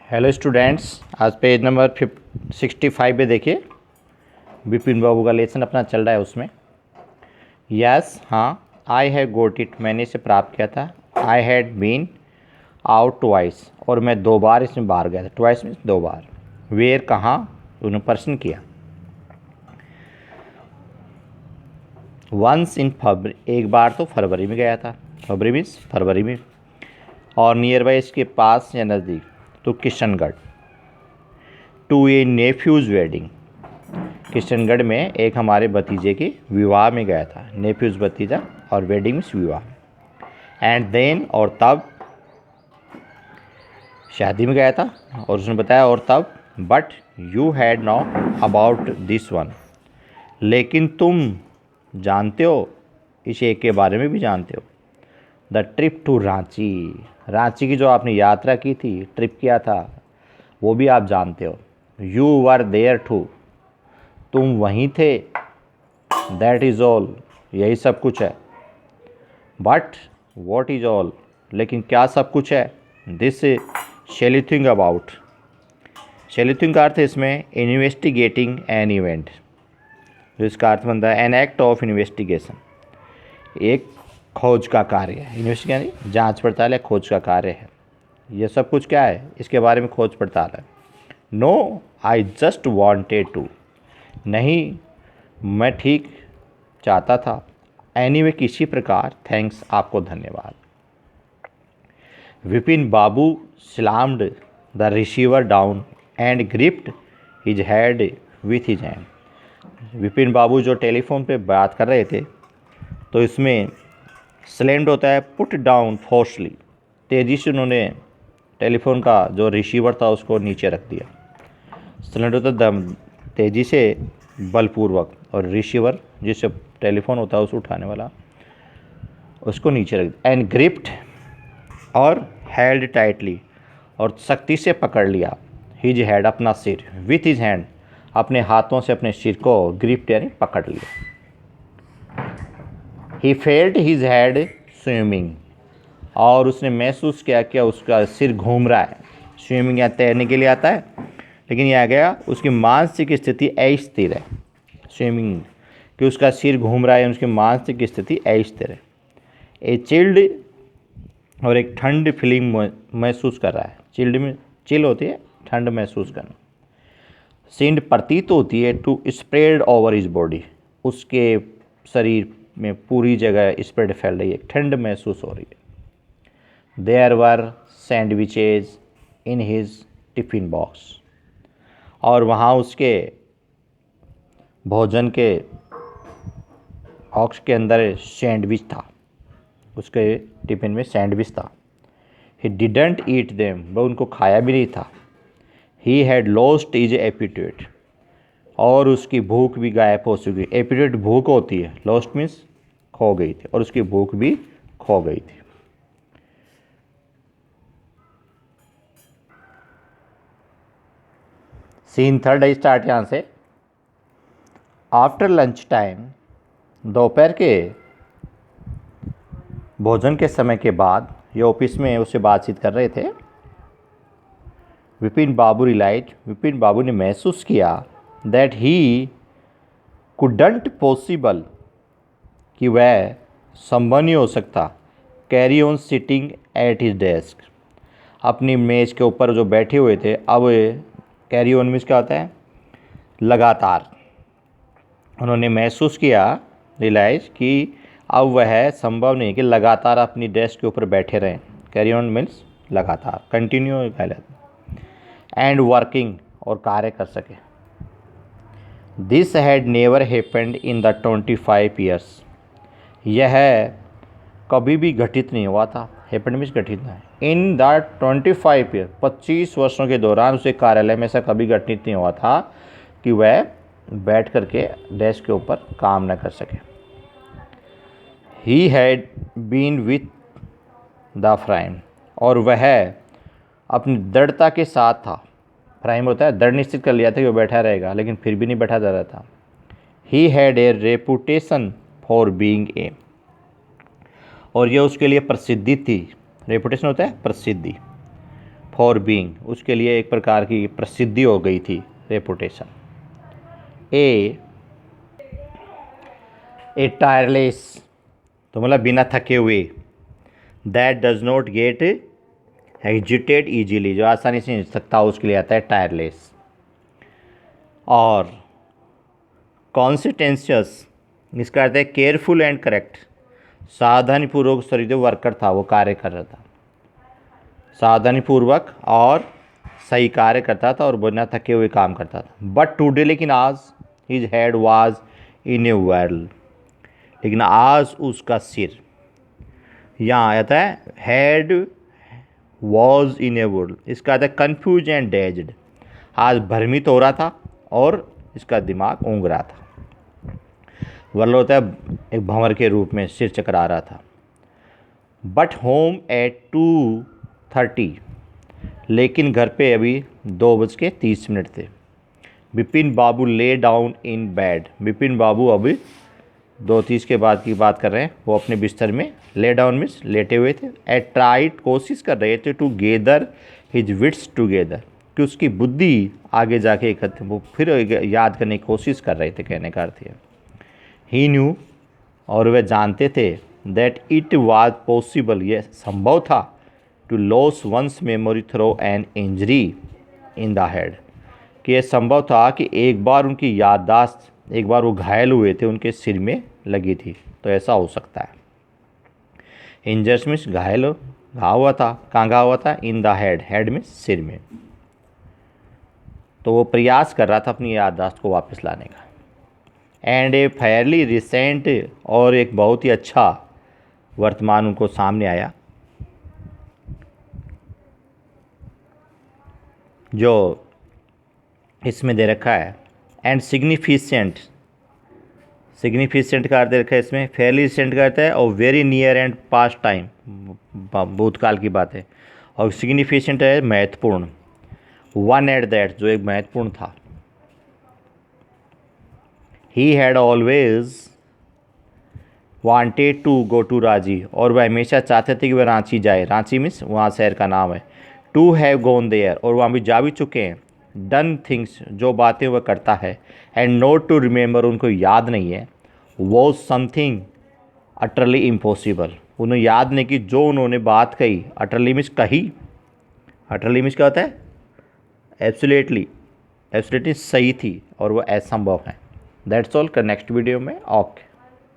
Hello students, आज page number 65 पे देखिए। विपिन बाबू का लेसन अपना चल रहा है उसमें। यस, हाँ, आई हैव गोट इट, मैंने इसे प्राप्त किया था। I had been out twice, और मैं 2 बार इसमें बाहर गया था। Twice means 2 bar. वेयर, कहाँ, उन्होंने प्रश्न किया। वंस इन फरवरी, एक बार तो फरवरी में गया था। फरवरी मीन्स फरवरी में। और नियर बाई, इसके पास या नज़दीक, तो Kishangarh. To a nephew's wedding, Kishangarh में एक हमारे भतीजे की विवाह में गया था। नेफ्यूज़ भतीजा और वेडिंग मीन्स विवाह। एंड देन, और तब, शादी में गया था। और उसने बताया और तब, but you had know about this one, लेकिन तुम जानते हो, इस एक के बारे में भी जानते हो। The trip to Ranchi, Ranchi की जो आपने यात्रा की थी, ट्रिप किया था, वो भी आप जानते हो। यू वर देयर टू, तुम वहीं थे। दैट इज़ ऑल, यही सब कुछ है। बट वॉट इज़ ऑल, लेकिन क्या सब कुछ है। This shall you think about, shall you think का अर्थ है इसमें इन्वेस्टिगेटिंग एन इवेंट, जो इसका अर्थ बनता है एन एक्ट ऑफ इन्वेस्टिगेशन, एक खोज का कार्य है। इन्वेस्टिगेशन यानी जांच पड़ताल है, खोज का कार्य है। ये सब कुछ क्या है, इसके बारे में खोज पड़ताल है। No, I just wanted to, नहीं, मैं ठीक चाहता था। एनीवे, किसी प्रकार, थैंक्स, आपको धन्यवाद। Vipin Babu slammed the receiver down and gripped his head with his hand. Vipin Babu जो टेलीफोन पे बात कर रहे थे, तो इसमें स्लैम्ड होता है पुट डाउन फोर्सली, तेज़ी से उन्होंने टेलीफोन का जो रिसीवर था उसको नीचे रख दिया। स्लैम्ड होता है तेज़ी से, बलपूर्वक, और रिसीवर जिससे टेलीफोन होता है उसे उठाने वाला, उसको नीचे रख दिया। एंड ग्रिप्ड, और हेल्ड टाइटली, और सख्ती से पकड़ लिया। हिज हेड, अपना सिर, विथ हिज हैंड, अपने हाथों से अपने सिर को ग्रिप्ड यानी पकड़ लिया। He felt his head swimming, और उसने महसूस किया कि उसका सिर घूम रहा है। स्विमिंग या तैरने के लिए आता है, लेकिन यह आ गया उसकी मानसिक स्थिति अस्थिर है। स्विमिंग कि उसका सिर घूम रहा है, उसकी मानसिक स्थिति अस्थिर है। ए चिल्ड, और एक ठंड फीलिंग महसूस कर रहा है। चिल्ड में चिल होती है ठंड महसूस करना। सीन्ड, प्रतीत होती है, to spread over his body, उसके शरीर में पूरी जगह स्प्रेड फैल रही है, ठंड महसूस हो रही है। There were sandwiches in his tiffin box, और वहाँ उसके भोजन के बॉक्स के अंदर सैंडविच था, उसके टिफ़िन में सैंडविच था। ही डिडेंट ईट देम, वह उनको खाया भी नहीं था। He had lost is epithet, और उसकी भूख भी गायब हो चुकी। एपिटेट भूख होती है, लॉस्ट मीन्स खो गई थी, और उसकी भूख भी खो गई थी। सीन थर्ड है, स्टार्ट यहाँ से। आफ्टर लंच टाइम, दोपहर के भोजन के समय के बाद, ये ऑफिस में उससे बातचीत कर रहे थे। विपिन बाबू रिलाइज, विपिन बाबू ने महसूस किया, दैट ही कुडंट पॉसिबल, कि वह संभव नहीं हो सकता, carry on sitting at his desk, अपनी मेज़ के ऊपर जो बैठे हुए थे। अब कैरी ऑन मीन्स क्या होता है, लगातार। उन्होंने महसूस किया, रियलाइज, कि अब वह संभव नहीं कि लगातार अपनी डेस्क के ऊपर बैठे रहें। कैरी ऑन मीन्स लगातार, कंटिन्यू कह लेते हैं। एंड वर्किंग, और कार्य कर सके। This had never happened in the 25 years, यह कभी भी घटित नहीं हुआ था। हैपेंड मीन्स घटित है। इन द 25 ईयर, 25 वर्षों के दौरान उसे कार्यालय में ऐसा कभी घटित नहीं हुआ था कि वह बैठ करके डेस्क के ऊपर काम न कर सके। He had been with the frame, और वह अपनी दृढ़ता के साथ था। फ्राइम होता है दृढ़ निश्चित कर लिया था कि वो बैठा रहेगा, लेकिन फिर भी नहीं बैठा जा रहा था। He had a reputation for being a, और यह उसके लिए प्रसिद्धि थी। रेपुटेशन होता है प्रसिद्धि। फॉर बीइंग, उसके लिए एक प्रकार की प्रसिद्धि हो गई थी, रेपुटेशन। ए टायरलेस, तो मतलब बिना थके हुए। That does not gate exerted easily, जो आसानी से नहीं सकता उसके लिए आता है टायरलेस। और कॉन्सिस्टेंशियस, इसका अर्थ है केयरफुल एंड करेक्ट, सावधानीपूर्वक सॉरी जो वर्कर था वो कार्य कर रहा था, सावधानीपूर्वक और सही कार्य करता था और बिना थके हुए काम करता था। बट टुडे, लेकिन आज, his head was in A whirl, लेकिन आज उसका सिर, यहाँ आता है head was in A whirl, इसका आता है कन्फ्यूज एंड डेज्ड, आज भ्रमित हो रहा था और इसका दिमाग ऊँग रहा था। वर्ल होता है एक भंवर के रूप में, सिर चकरा रहा था। बट होम एट 2:30, लेकिन घर पे अभी 2:30 थे। Bipin Babu lay down in bed, Bipin Babu अभी 2:30 के बाद की बात कर रहे हैं, वो अपने बिस्तर में ले डाउन मीन्स लेटे हुए थे। एट ट्राइड, कोशिश कर रहे थे, to gather his wits together, कि उसकी बुद्धि आगे जाके वो फिर याद करने की कोशिश कर रहे थे, कहने का अर्थ है। ही न्यू, और वे जानते थे, दैट इट वाज पॉसिबल, ये संभव था, to lose one's memory through an injury in the head, कि यह संभव था कि एक बार उनकी याददाश्त, एक बार वो घायल हुए थे, उनके सिर में लगी थी, तो ऐसा हो सकता है। इंजर्स मीन्स घायल, घाव हुआ था, कहाँ घाव हुआ था, इन द हेड, हेड में सिर में, तो वो प्रयास कर रहा था अपनी याददाश्त को वापस लाने का। एंड ए फेयरली रिसेंट, और एक बहुत ही अच्छा वर्तमान उनको सामने आया, जो इसमें दे रखा है। एंड सिग्निफिसेंट, सिग्निफिसेंट का अर्थ दे रखा है इसमें, फेयरली रिसेंट का अर्थ है और very near and past time, भूतकाल की बात है, और सिग्निफिसेंट है महत्वपूर्ण। वन एट दैट, जो एक महत्वपूर्ण था। He had always wanted to go to Ranchi, और वह हमेशा चाहते थे कि वह रांची जाए, रांची मीन्स वहाँ शहर का नाम है। टू हैव गॉन देयर, और वहाँ भी जा भी चुके हैं। डन थिंग्स, जो बातें वह करता है। एंड नोट टू रिमेंबर, उनको याद नहीं है। वॉज समथिंग अटरली इम्पॉसिबल, उन्हें याद नहीं कि जो उन्होंने बात कही, अटरली मीन्स कही, अटरली मीन्स क्या होता है, एब्सोल्युटली, एब्सोल्युटली सही थी और वह असंभव है। दैट्स ऑल, कर नेक्स्ट वीडियो में। ओके।